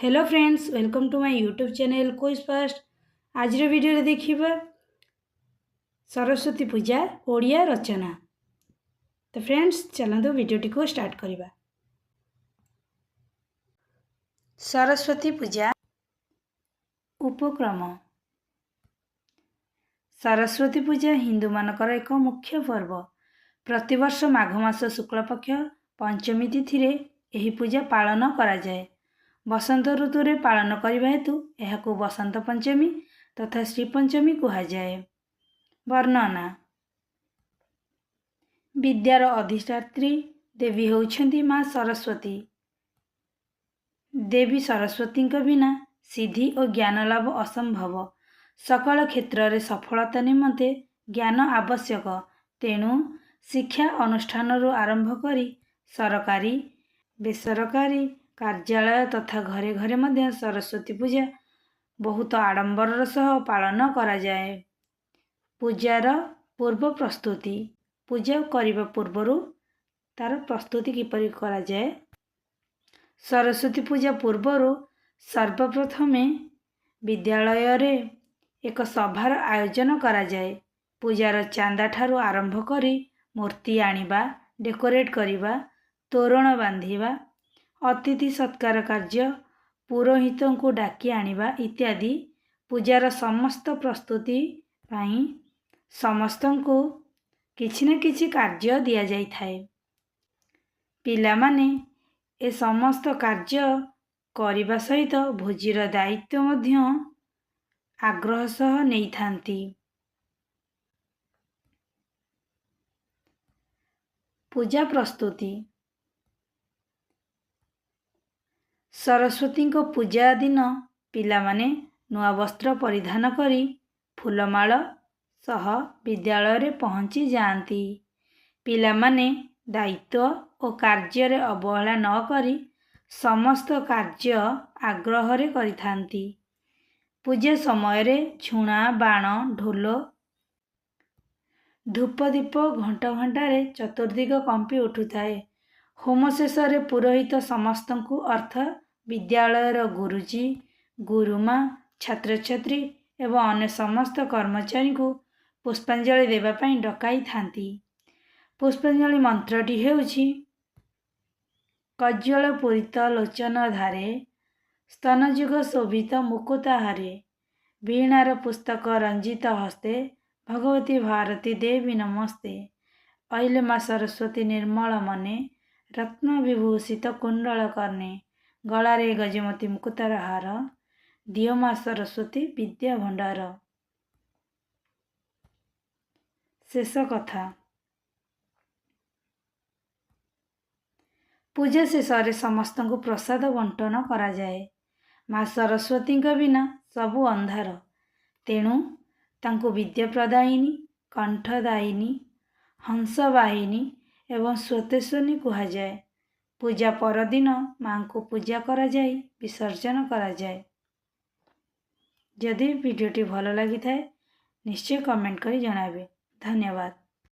Hello friends, welcome to my YouTube channel quiz fast. आज video देखिबा सरस्वती पूजा ओडिया रचना। तो friends चलते वीडियोटी को स्टार्ट करिबा। सरस्वती पूजा उपक्रम। सरस्वती पूजा हिंदू मानकर एक मुख्य पर्व। प्रतिवर्ष माघ मास शुक्ल पक्ष पंचमी तिथि रे एही पूजा पालन करा जाए। बसंत ऋतु रे पालन करने हेतु यह बसंत पंचमी तथा श्री पंचमी कहा जाए। वर्णना। विद्यार अधिष्ठात्री देवी होउछंती माँ सरस्वती। देवी सरस्वती बिना सिद्धि और ज्ञान लाभ असंभव। सकल क्षेत्र रे सफलता निमंते ज्ञान आवश्यक। तेणु शिक्षा अनुष्ठान आरंभ करी सरकारी बेसरकारी कार्यालय तथा घरे घरे मध्य सरस्वती पूजा बहुत आडंबर सह पालन करा जाए। पूजार पूर्व प्रस्तुति। पूजा करिबा पूर्वरु तार प्रस्तुति किपरि करा जाए। सरस्वती पूजा पूर्वरु सर्वप्रथमे विद्यालय रे एक सभार आयोजन करा जाए। पूजार चांदा ठारू आरंभ करी मूर्ति आनिबा, डेकोरेट करिबा, तोरण बांधिबा, अतिथि सत्कार कार्य, पुरोहितों को डाकी आनिबा इत्यादि पूजार समस्त प्रस्तुति पाई समस्तों को किछि न किछि कार्य दिया जाई थाए। पिला माने ए समस्त कार्य करिबा सहित भोजीर दायित्व मध्य आग्रह सह नै थांती। पूजा प्रस्तुति। सरस्वती को पूजा दिन पिला माने नुआ वस्त्र परिधान करी फूलमाल सह विद्यालय रे पहुंची जाती। पिला माने दायित्व और कार्य रे अवहेला न करी समस्त कार्य आग्रह रे करिथांती। पूजा समय रे झुणा बाण ढोल धूप दीप घंटा घंटा रे चतुर्दिग कंपी उठुथाए। होम शेष रे पुरोहित समस्त को अर्थ विद्यालयर गुरुजी गुरुमा छात्र छात्री एवं अन्य समस्त कर्मचारी को पुष्पांजलि देवा पई डकाई थांती। पुष्पांजलि मंत्रटी हेउछि कज्जल पूरित लोचन धारे स्तनजुग शोभित मुकुताहारे वीणार पुस्तक रंजित हस्ते भगवती भारती देवी नमस्ते। अइले माँ सरस्वती निर्मल मने रत्न विभूषित कुंडल कर्णे गलारे गजमती मुकुतार हार दियो माँ सरस्वती विद्या भंडार। शेष कथा। पूजा शेष समस्त को प्रसाद बंटन करा जाए। माँ सरस्वती बिना सबु अंधार। तेणु तांको विद्या प्रदायिनी कंठदायिनी हंसवाहिनी एवं स्वतेश्वनी कहा जाए। पूजा परदिन माँ को पूजा करा जाए विसर्जन करा जाए। यदि वीडियोटी भल लगी थाए निश्चय कमेंट करी जणाबे। धन्यवाद।